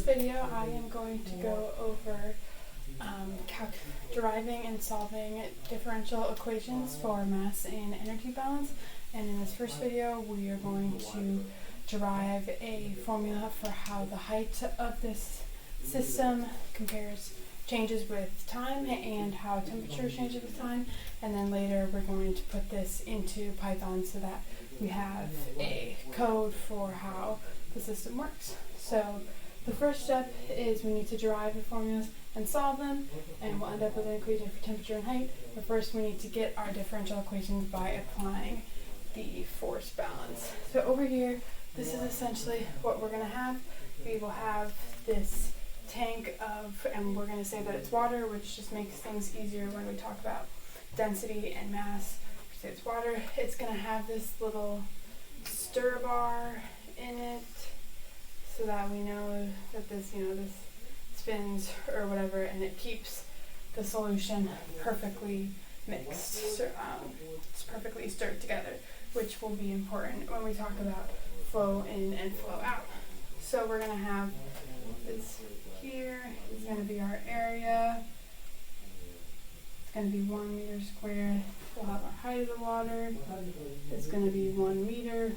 video, I am going to go over deriving and solving differential equations for mass and energy balance. And in this first video, we are going to derive a formula for how the height of this system changes with time and how temperature changes with time. And then later we're going to put this into Python so that we have a code for how the system works. So the first step is we need to derive the formulas and solve them, and we'll end up with an equation for temperature and height. But first we need to get our differential equations by applying the force balance. So over here, this is essentially what we're going to have. We will have this tank of, and we're going to say that it's water, which just makes things easier when we talk about density and mass. If we say it's water, it's going to have this little stir bar in it so that we know that this, this spins or whatever, and it keeps the solution perfectly mixed. So, it's perfectly stirred together, which will be important when we talk about flow in and flow out. So we're going to have this here is going to be our area. It's going to be 1 meter squared. We'll have our height of the water. It's going to be 1 meter.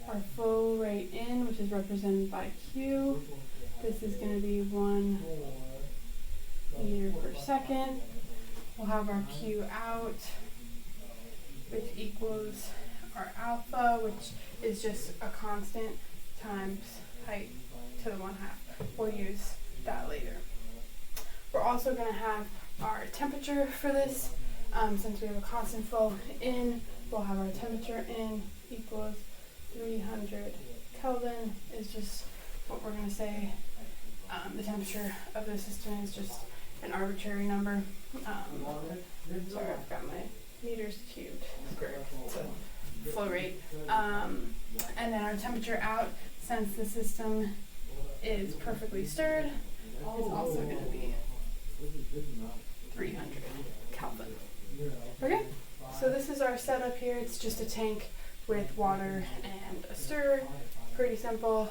Our flow rate in, which is represented by Q. This is going to be 1 meter per second. We'll have our Q out, which equals our alpha, which is just a constant times height to the 1/2. We'll use that later. We're also going to have our temperature for this. Since we have a constant flow in, we'll have our temperature in equals 300 Kelvin is just what we're going to say. The temperature of the system is just an arbitrary number. Sorry, I've got my meters cubed squared. So flow rate. And then our temperature out, since the system is perfectly stirred, is also going to be 300 Kelvin. Okay, so this is our setup here. It's just a tank with water and a stir. Pretty simple.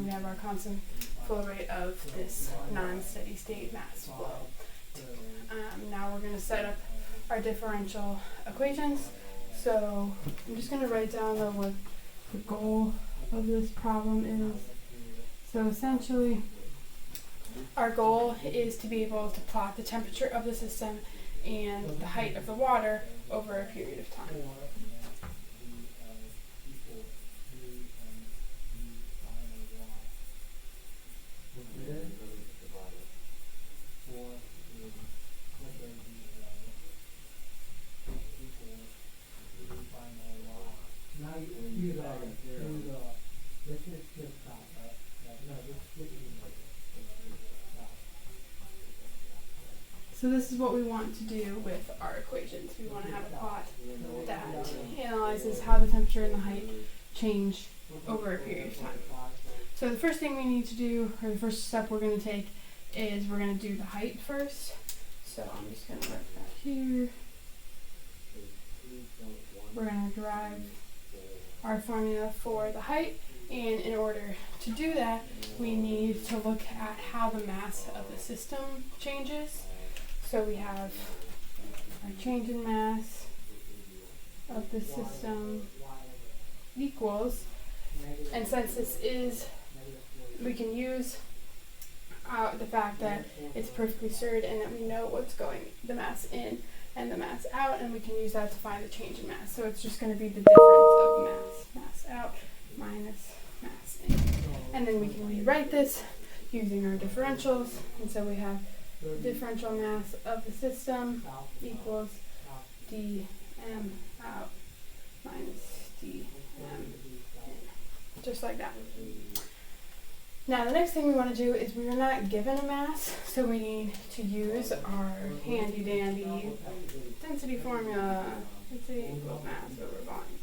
We have our constant flow rate of this non-steady state mass flow. Now we're going to set up our differential equations. So I'm just going to write down what the goal of this problem is. So essentially, our goal is to be able to plot the temperature of the system and the height of the water over a period of time. So this is what we want to do with our equations. We want to have a plot that analyzes how the temperature and the height change over a period of time. So the first thing we need to do, or the first step we're going to take, is we're going to do the height first. So I'm just going to write that here. We're going to derive our formula for the height, and in order to do that, we need to look at how the mass of the system changes. So we have our change in mass of the system equals, and since this is, we can use the fact that it's perfectly stirred and that we know what's going, the mass in and the mass out, and we can use that to find the change in mass. So it's just going to be the difference of mass out minus mass in. And then we can rewrite this using our differentials, and so we have differential mass of the system equals dm out minus dm in, just like that. Now the next thing we want to do is we are not given a mass, so we need to use our handy dandy density formula, density equals mass over volume,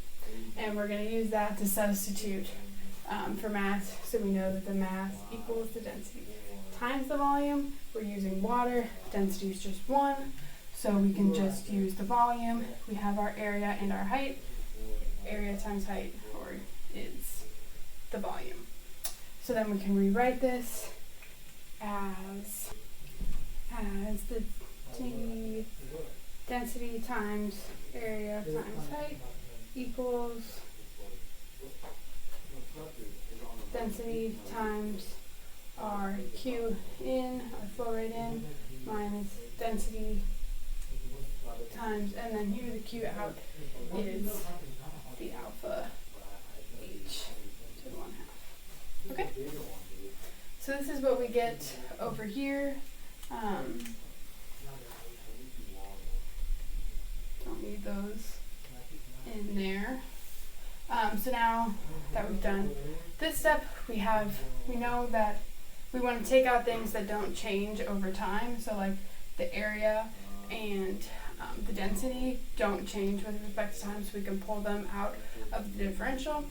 and we're going to use that to substitute for mass, so we know that the mass equals the density times the volume. We're using water, density is just 1, so we can just use the volume. We have our area and our height. Area times height is the volume. So then we can rewrite this as the density times area times height equals density times our Q in, our flow rate in, minus density times, and then here the Q out is the alpha H to the 1/2. Okay? So this is what we get over here. Don't need those in there. So now that we've done this step, we know that we want to take out things that don't change over time. So like the area and the density don't change with respect to time, so we can pull them out of the differential,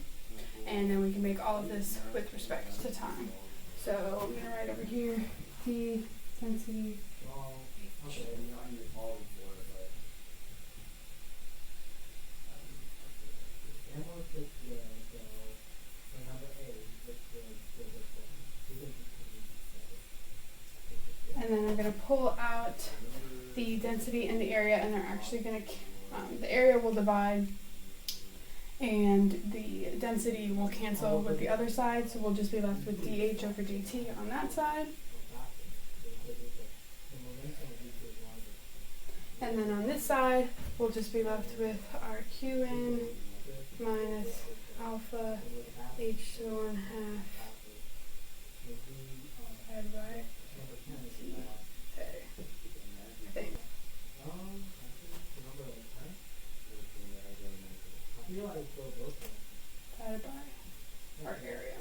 and then we can make all of this with respect to time. So I'm going to write over here the density H. And then I'm going to pull out the density and the area, and they're actually going to, the area will divide and the density will cancel with the other side, so we'll just be left with dH over dt on that side. And then on this side, we'll just be left with our Qn minus alpha H to the 1/2 divided by I think. Divided by our area.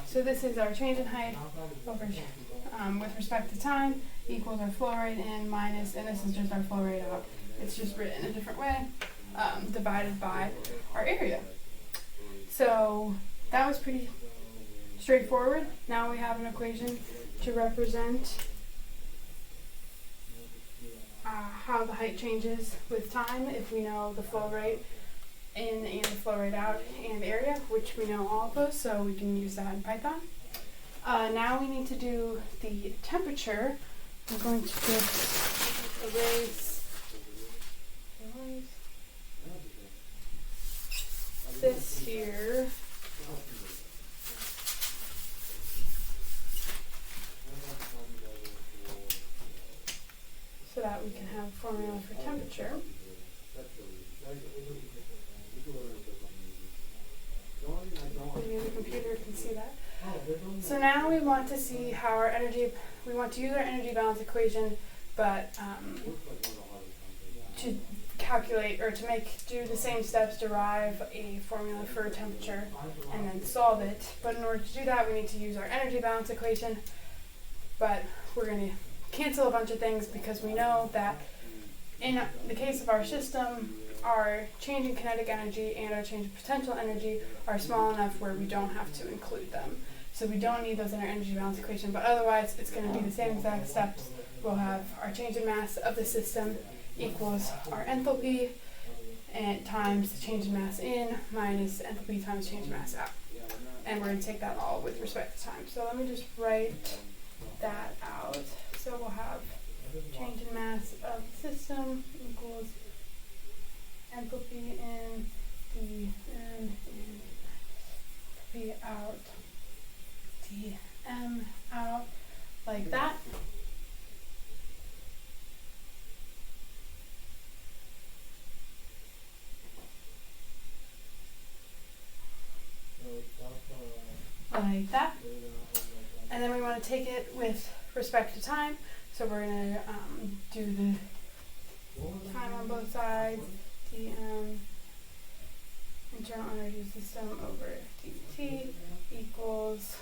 So this is our change in height over with respect to time equals our flow rate in minus, and this is just our flow rate out. It's just written a different way, divided by our area. So that was pretty straightforward. Now we have an equation to represent how the height changes with time if we know the flow rate in and the flow rate out and area, which we know all of those, so we can use that in Python. Now we need to do the temperature. I'm going to just erase this here. So that we can have a formula for temperature. Maybe the computer can see that. So now we want to see how our energy, we want to use our energy balance equation, but to calculate or to do the same steps, derive a formula for temperature, and then solve it. But in order to do that, we need to use our energy balance equation, but we're going to cancel a bunch of things because we know that in the case of our system, our change in kinetic energy and our change in potential energy are small enough where we don't have to include them. So we don't need those in our energy balance equation, but otherwise it's going to be the same exact steps. We'll have our change in mass of the system equals our enthalpy and times the change in mass in minus enthalpy times change in mass out. And we're going to take that all with respect to time. So let me just write that out. So we'll have change in mass of the system equals enthalpy in dN and enthalpy out dm out, like that. Like that. And then we want to take it with respect to time. So we're going to do the time on both sides, dm internal energy system over dt equals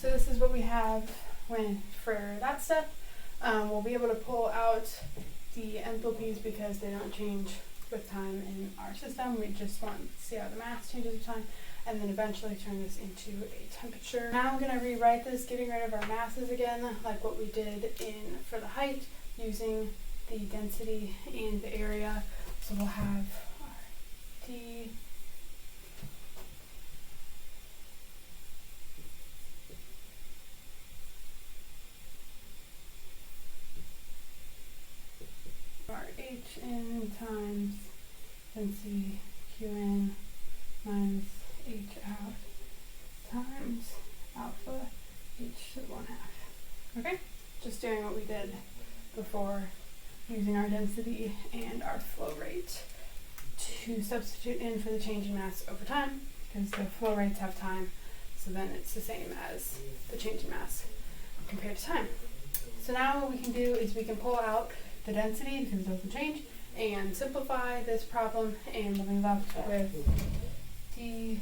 So this is what we have for that step. We'll be able to pull out the enthalpies because they don't change with time in our system. We just want to see how the mass changes with time. and then eventually turn this into a temperature. Now I'm going to rewrite this, getting rid of our masses again, like what we did for the height, using the density and the area. So we'll have our D our Hn times density Qn minus H out times alpha H to the 1/2. Okay, just doing what we did before, using our density and our flow rate to substitute in for the change in mass over time, because the flow rates have time, so then it's the same as the change in mass compared to time. So now what we can do is we can pull out the density because it doesn't change and simplify this problem, and we'll be left with D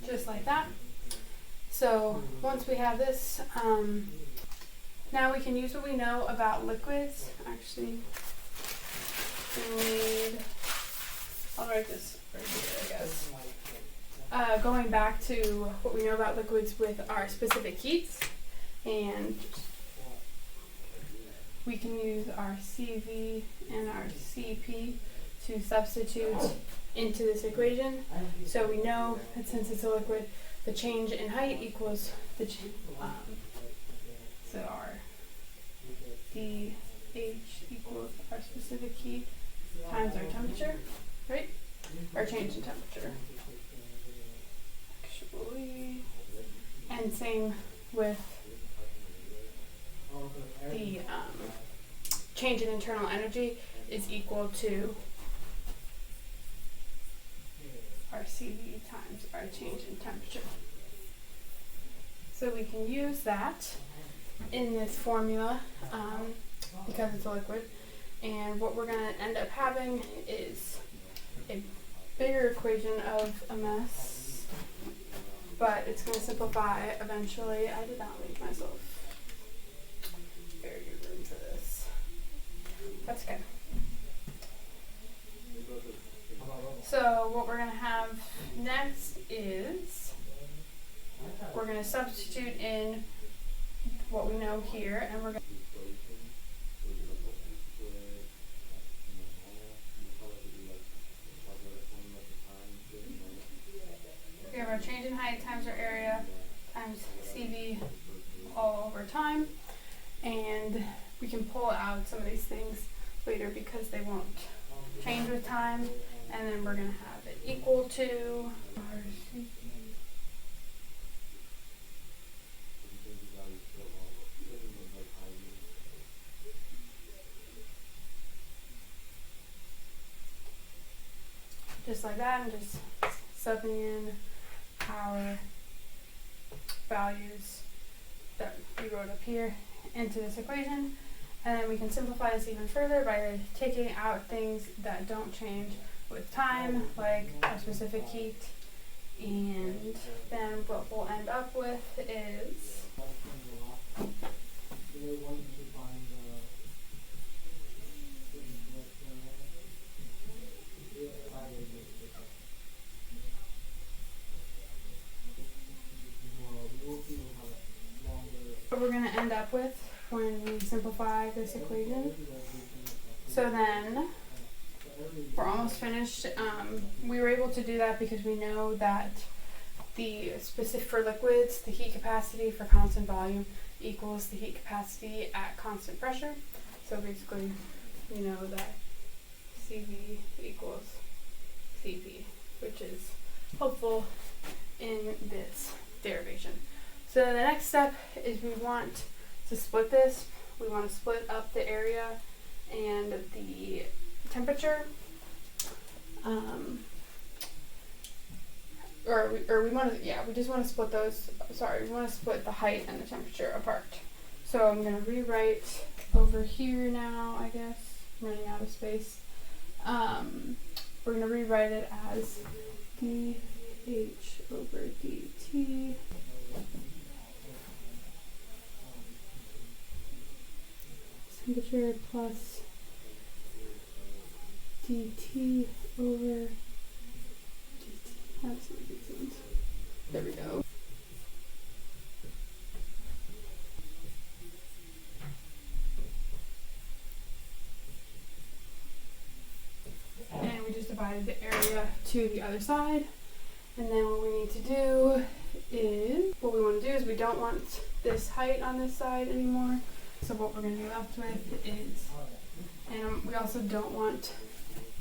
just like that. So once we have this, now we can use what we know about liquids. Actually, I'll write this right here, I guess. Going back to what we know about liquids with our specific heats, and we can use our CV and our CP to substitute into this equation. So we know that since it's a liquid, the change in height equals the so our dH equals our specific heat times our temperature, right? Our change in temperature. Actually, and same with the change in internal energy is equal to our CV times our change in temperature. So we can use that in this formula because it's a liquid, and what we're going to end up having is a bigger equation of a mess, but it's going to simplify eventually. I did not leave myself very good room for this. That's good. So what we're going to have next is we're going to substitute in what we know here, and we're going to we have our change in height times our area times CV all over time, and we can pull out some of these things later because they won't change with time. And then we're going to have it equal to our CP. Just like that, and just subbing in our values that we wrote up here into this equation. And then we can simplify this even further by taking out things that don't change with time, like a specific heat, and then what we'll end up with is what we're going to end up with when we simplify this equation. So then we're almost finished. We were able to do that because we know that the specific for liquids, the heat capacity for constant volume equals the heat capacity at constant pressure. So basically, we know that CV equals CP, which is helpful in this derivation. So the next step is we want to split this. We want to split up the area and the temperature, we just want to split those, we want to split the height and the temperature apart. So I'm going to rewrite over here now, I guess. I'm running out of space. We're going to rewrite it as dH over dt. Temperature plus dt over dt. That's not making sense. There we go. And we just divided the area to the other side. And then what we need to do is, we don't want this height on this side anymore. So what we're going to be left with is, and we also don't want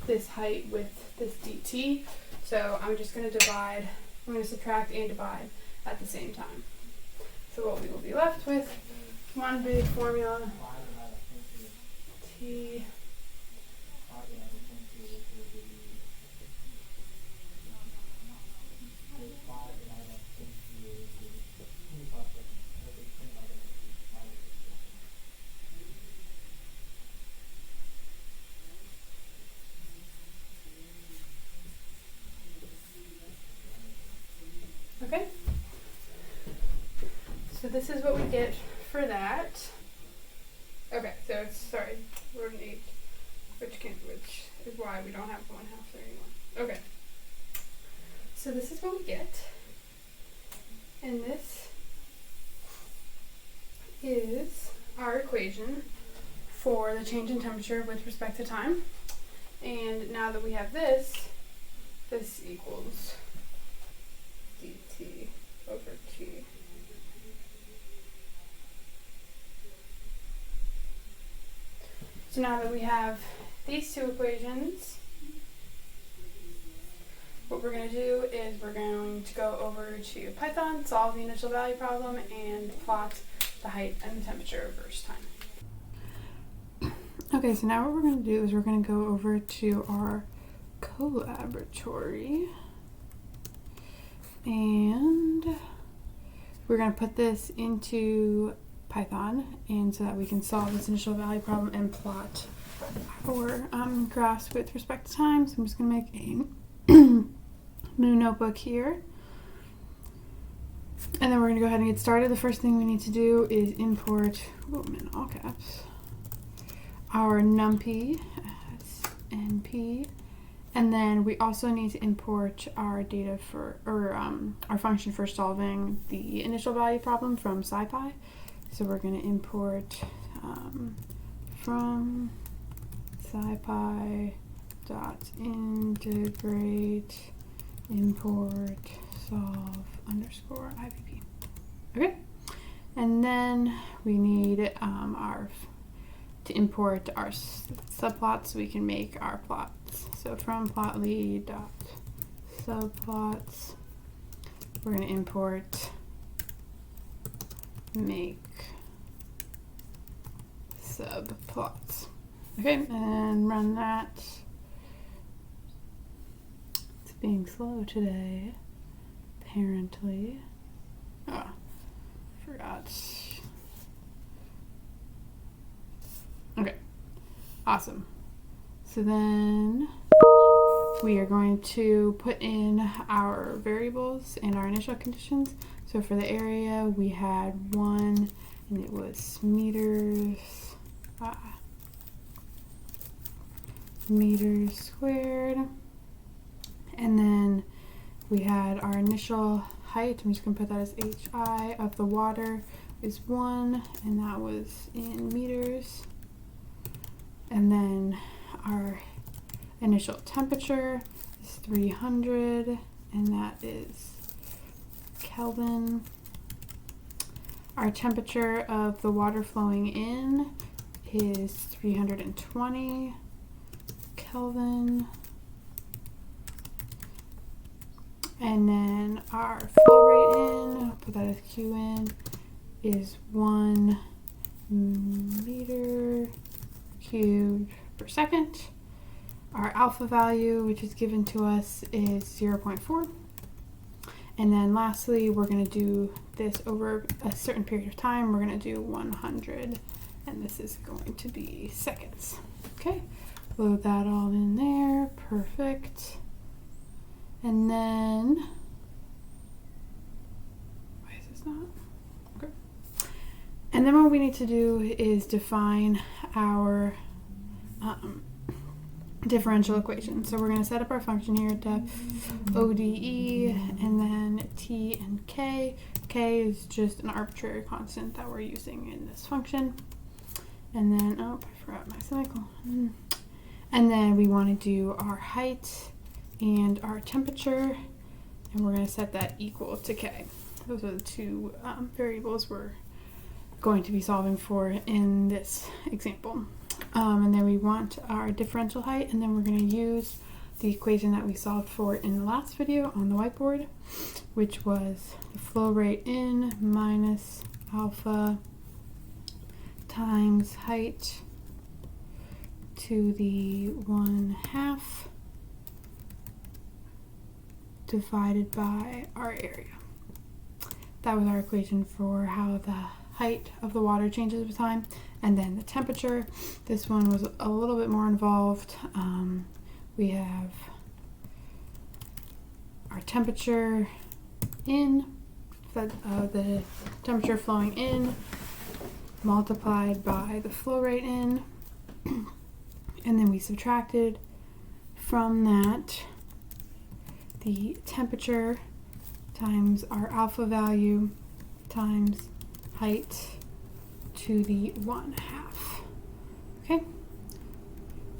this height with this dt. So I'm just going to subtract and divide at the same time. So what we will be left with, one big formula, t Okay, so this is what we get for that. Okay, so it's, sorry, we're an 8, which is why we don't have 1/2 there anymore. Okay, so this is what we get, and this is our equation for the change in temperature with respect to time. And now that we have this equals dt over t. So now that we have these two equations, what we're going to do is we're going to go over to Python, solve the initial value problem, and plot the height and the temperature versus time. Okay, so now what we're going to do is we're going to go over to our collaboratory. And we're going to put this into Python, and so that we can solve this initial value problem and plot our graphs with respect to time. So I'm just going to make a new notebook here. And then we're going to go ahead and get started. The first thing we need to do is import, in all caps, our numpy as np. And then we also need to import our data our function for solving the initial value problem from SciPy. So we're going to import from SciPy dot integrate import solve underscore IVP. Okay, and then we need to import our subplots so we can make our plots. So from plotly dot subplots, we're going to import make subplots. Okay, and run that. It's being slow today, apparently. Oh, forgot. Okay, awesome. So then we are going to put in our variables and our initial conditions. So for the area, we had 1, and it was meters squared. And then we had our initial height, I'm just going to put that as hi, of the water is 1, and that was in meters. And then our initial temperature is 300, and that is Kelvin. Our temperature of the water flowing in is 320 Kelvin. And then our flow rate in, I'll put that as Q in, is 1 meter cubed per second. Our alpha value, which is given to us, is 0.4. And then lastly, we're going to do this over a certain period of time. We're going to do 100 and this is going to be seconds. Okay, load that all in there, perfect. And then, why is this not? Okay. And then what we need to do is define our differential equation. So we're going to set up our function here, def ODE, and then T and K. K is just an arbitrary constant that we're using in this function. And then, oh, I forgot my semicolon. And then we want to do our height and our temperature, and we're going to set that equal to K. Those are the two variables we're going to be solving for in this example. And then we want our differential height, and then we're going to use the equation that we solved for in the last video on the whiteboard, which was the flow rate in minus alpha times height to the 1/2 divided by our area. That was our equation for how the height of the water changes with time. And then the temperature, this one was a little bit more involved. We have our temperature in, the temperature flowing in multiplied by the flow rate in, and then we subtracted from that the temperature times our alpha value times height to the 1/2. Okay,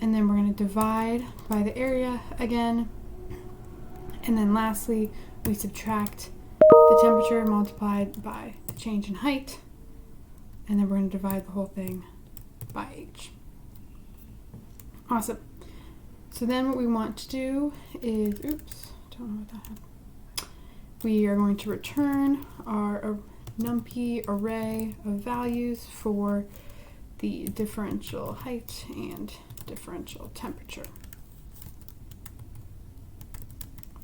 and then we're going to divide by the area again, and then lastly we subtract the temperature multiplied by the change in height, and then we're going to divide the whole thing by h. Awesome. So then what we want to do is, oops, don't know what that happened. We are going to return our NumPy array of values for the differential height and differential temperature.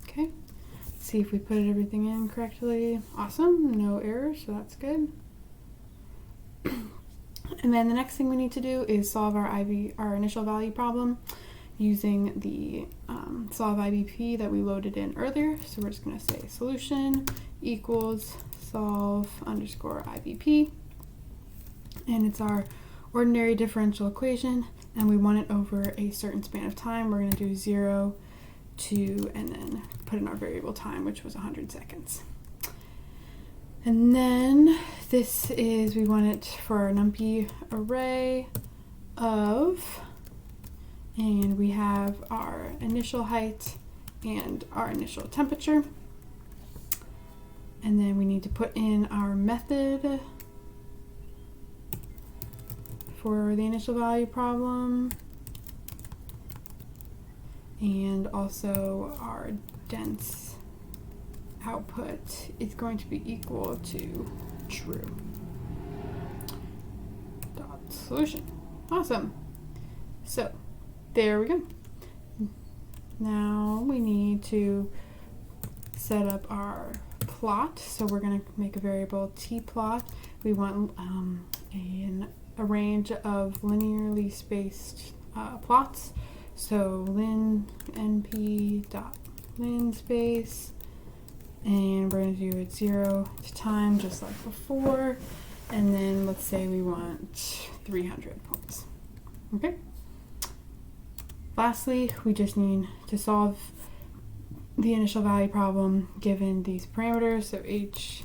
Okay, let's see if we put everything in correctly. Awesome, no errors, so that's good. And then the next thing we need to do is solve our initial value problem using the solve IVP that we loaded in earlier. So we're just going to say solution equals solve underscore IVP, and it's our ordinary differential equation, and we want it over a certain span of time. We're going to do 0 to, and then put in our variable time, which was 100 seconds. And then this is, we want it for our NumPy array of, and we have our initial height and our initial temperature. And then we need to put in our method for the initial value problem, and also our dense output is going to be equal to true. Dot solution. Awesome. So there we go. Now we need to set up our plot. So we're going to make a variable tplot. We want a range of linearly spaced plots. So lin np dot lin space, and we're going to do it 0 to time just like before, and then let's say we want 300 points. Okay. Lastly, we just need to solve the initial value problem given these parameters. So h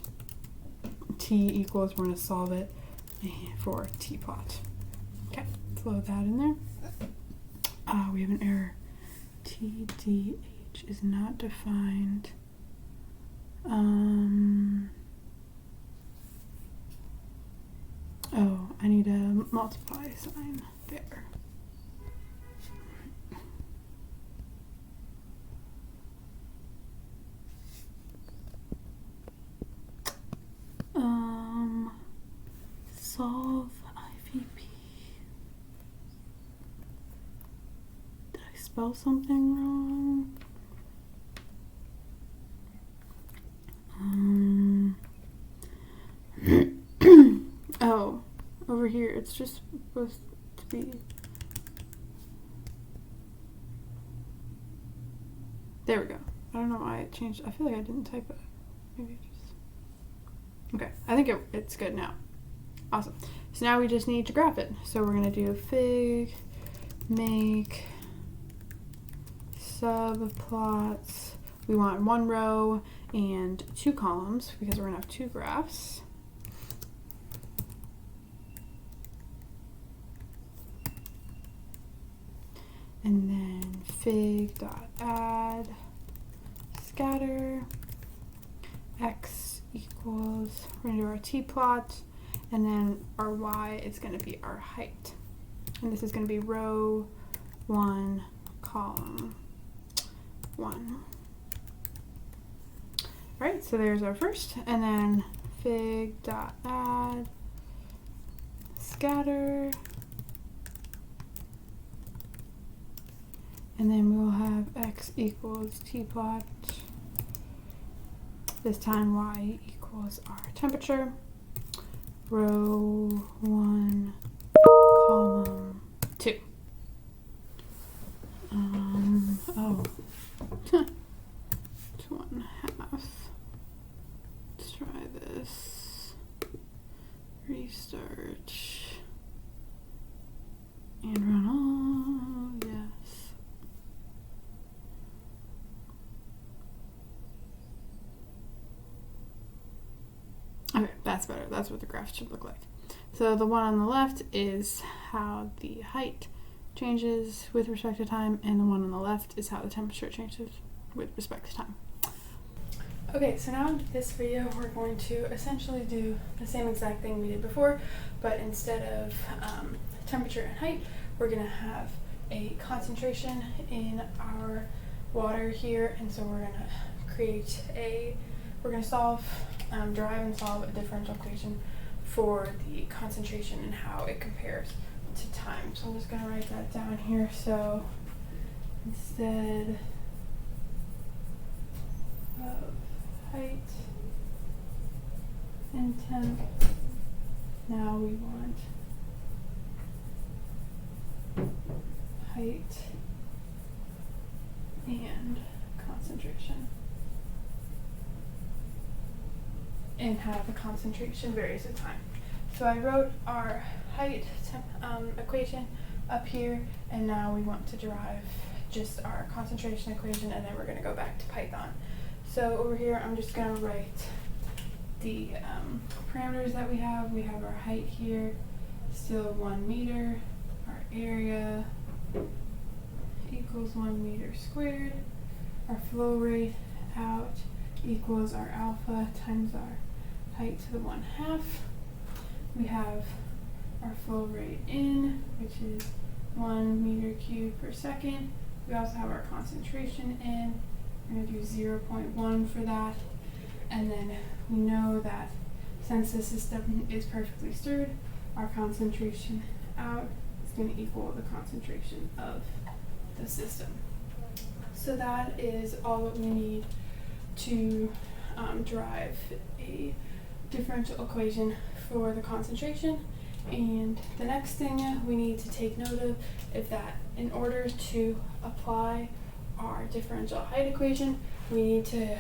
t equals, we're going to solve it for tplot. Okay, let's load that in there. We have an error. TDH is not defined. Oh, I need a multiply sign there. Solve IVP. Did I spell something wrong? Oh, over here It's just supposed to be. There we go. I don't know why it changed. I feel like I didn't type it. Maybe just. Okay, I think it's good now. Awesome. So now we just need to graph it. So we're going to do fig, make, subplots. We want 1 row and 2 columns because we're going to have 2 graphs. And then fig.add scatter x equals, we're going to do our t-plot, and then our y is going to be our height. And this is going to be row 1, column 1. Alright, so there's our first, and then fig.add scatter, and then we'll have x equals t-plot. This time y equals our temperature. Row 1, column 2. Oh. 2.5. Let's try this. Restart. And run all. Yes. Okay, that's better. That's what the graph should look like. So the one on the left is how the height changes with respect to time, and the one on the left is how the temperature changes with respect to time. Okay, so now in this video we're going to essentially do the same exact thing we did before, but instead of temperature and height, we're going to have a concentration in our water here, and so we're going to derive and solve a differential equation for the concentration and how it compares to time. So I'm just going to write that down here. So instead of height and temp, now we want height and concentration, and how the concentration varies with time. So I wrote our height equation up here, and now we want to derive just our concentration equation, and then we're going to go back to Python. So over here I'm just going to write the parameters that we have. We have our height here, still 1 meter, our area equals 1 meter squared, our flow rate out equals our alpha times our height to the 1/2. We have our flow rate in, which is 1 meter cubed per second. We also have our concentration in. We're going to do 0.1 for that. And then we know that since the system is perfectly stirred, our concentration out is going to equal the concentration of the system. So that is all that we need to derive a differential equation for the concentration. And the next thing we need to take note of is that in order to apply our differential height equation, we need to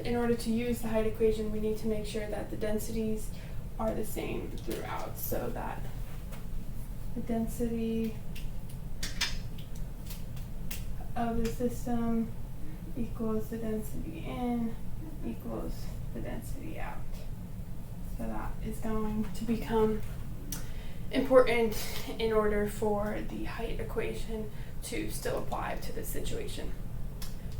in order to use the height equation, we need to make sure that the densities are the same throughout, so that the density of the system equals the density in equals the density out. So that is going to become important in order for the height equation to still apply to this situation.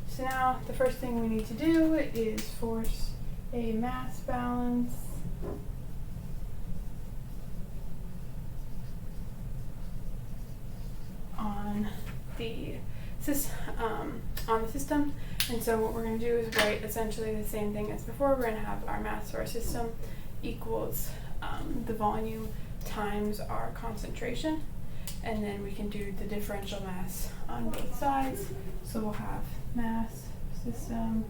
So now the first thing we need to do is force a mass balance on the system. And so what we're going to do is write essentially the same thing as before. We're going to have our mass of our system equals the volume times our concentration, and then we can do the differential mass on both sides. So we'll have mass system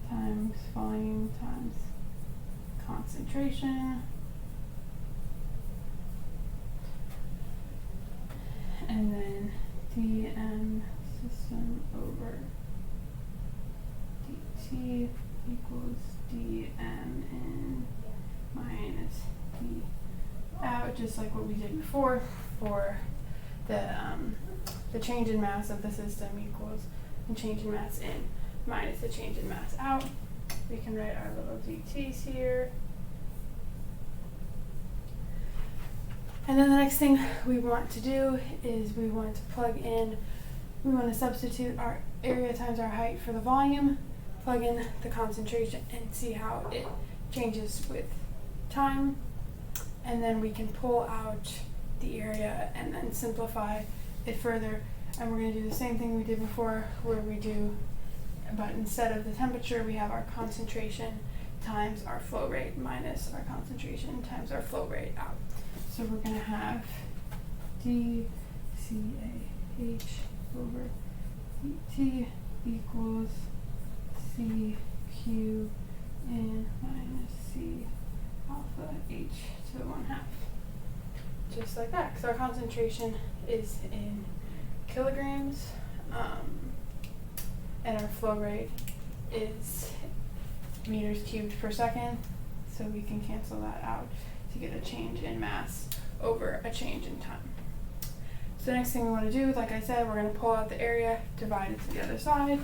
times volume times concentration and then dm system over dt equals dm in minus d out, just like what we did before for the change in mass of the system equals the change in mass in minus the change in mass out. We can write our little dt's here. And then the next thing we want to do is we want to substitute our area times our height for the volume, plug in the concentration, and see how it changes with time. And then we can pull out the area and then simplify it further. And we're going to do the same thing we did before, but instead of the temperature, we have our concentration times our flow rate minus our concentration times our flow rate out. So we're going to have dCAH over dt equals CQ in minus C alpha H to the 1/2. Just like that, because our concentration is in kilograms, and our flow rate is meters cubed per second, so we can cancel that out to get a change in mass over a change in time. So the next thing we want to do, like I said, we're going to pull out the area, divide it to the other side.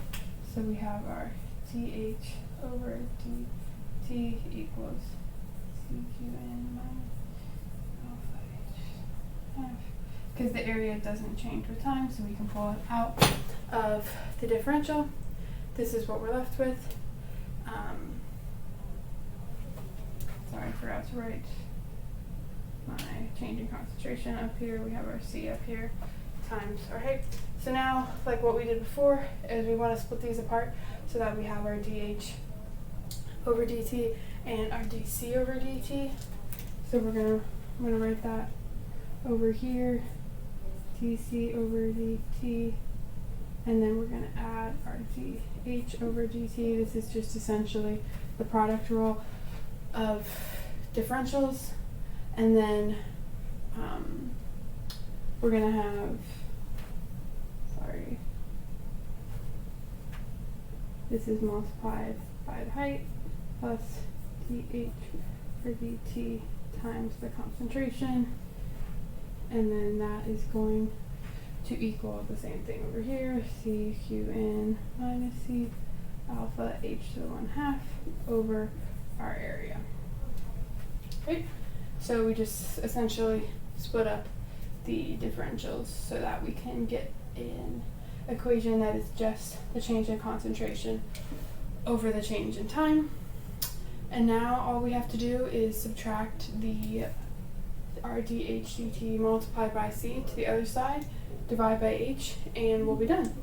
So we have our dH over dt equals CQN minus alpha H. Because the area doesn't change with time, so we can pull it out of the differential. This is what we're left with. Sorry, I forgot to write my change in concentration up here. We have our C up here times our height. So now, like what we did before, is we want to split these apart so that we have our dH over dt and our dC over dt. So I'm gonna write that over here, dC over dt, and then we're gonna add our dH over dt. This is just essentially the product rule of differentials. And then we're going to have, this is multiplied by the height plus dH for dt times the concentration. And then that is going to equal the same thing over here, CQN minus C alpha H to the 1/2 over our area. Right? So we just essentially split up the differentials so that we can get an equation that is just the change in concentration over the change in time. And now all we have to do is subtract our dH dt multiplied by C to the other side, divide by H, and we'll be done.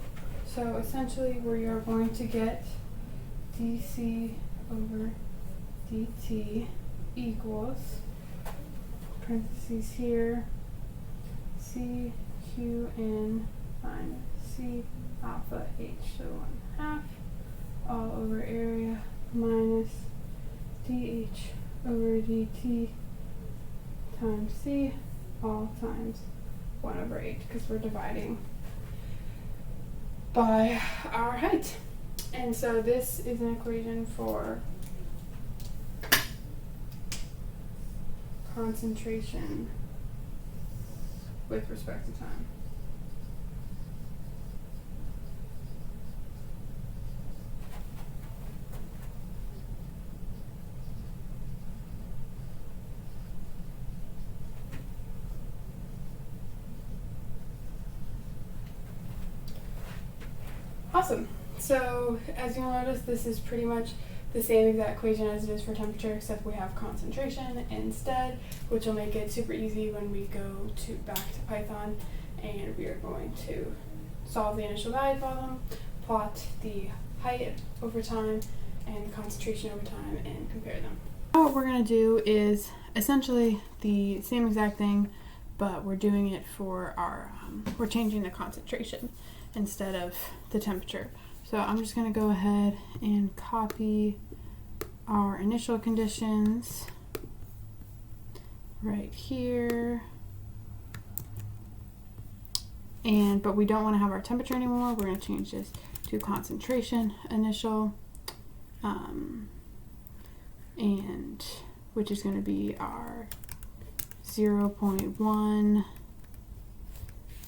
So essentially we are going to get dC over dt equals, parentheses here, CQN minus C alpha H to the 1/2 all over area minus dH over dt times C all times 1 over H, because we're dividing by our height. And so this is an equation for concentration with respect to time. Awesome. So as you'll notice, this is pretty much the same exact equation as it is for temperature, except we have concentration instead, which will make it super easy when we go back to Python, and we are going to solve the initial value problem, plot the height over time and concentration over time, and compare them. Now what we're going to do is essentially the same exact thing, but we're doing it for our, we're changing the concentration instead of the temperature. So I'm just going to go ahead and copy our initial conditions right here. But we don't want to have our temperature anymore. We're going to change this to concentration initial, and which is going to be our 0.1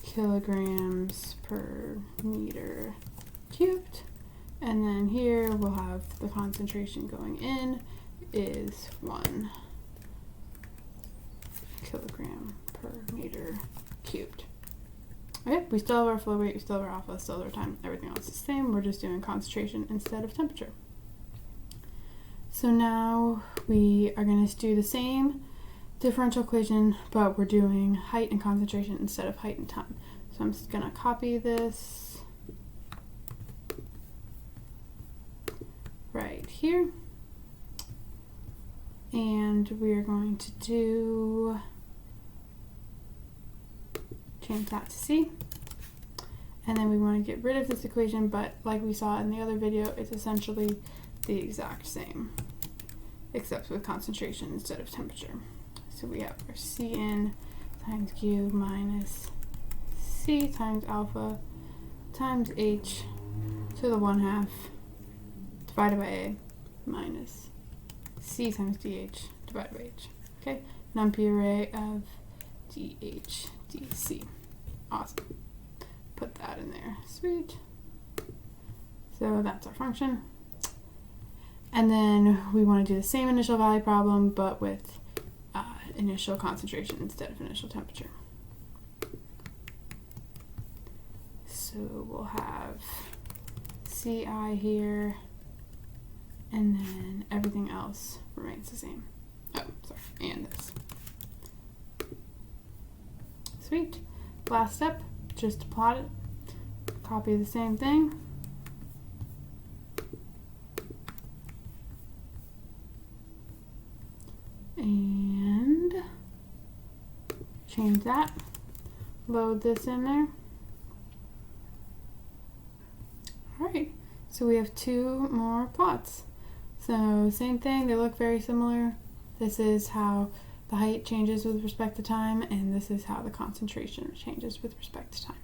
kilograms per meter cubed. And then here we'll have the concentration going in is 1 kilogram per meter cubed. Okay, we still have our flow rate, we still have our alpha, still have our time, everything else is the same. We're just doing concentration instead of temperature. So now we are going to do the same differential equation, but we're doing height and concentration instead of height and time. So I'm just going to copy this right here. And we are going to change that to C. And then we want to get rid of this equation, but like we saw in the other video, it's essentially the exact same, except with concentration instead of temperature. So we have our Cn times Q minus C times alpha times H to the 1/2 divided by A minus C times DH divided by H. Okay, non-p array of DH DC. Awesome. Put that in there. Sweet. So that's our function. And then we want to do the same initial value problem, but with initial concentration instead of initial temperature. So we'll have CI here, and then everything else remains the same. Oh, sorry, and this. Sweet. Last step, just to plot it. Copy the same thing. And change that. Load this in there. Alright, so we have 2 more plots. So same thing, they look very similar. This is how the height changes with respect to time, and this is how the concentration changes with respect to time.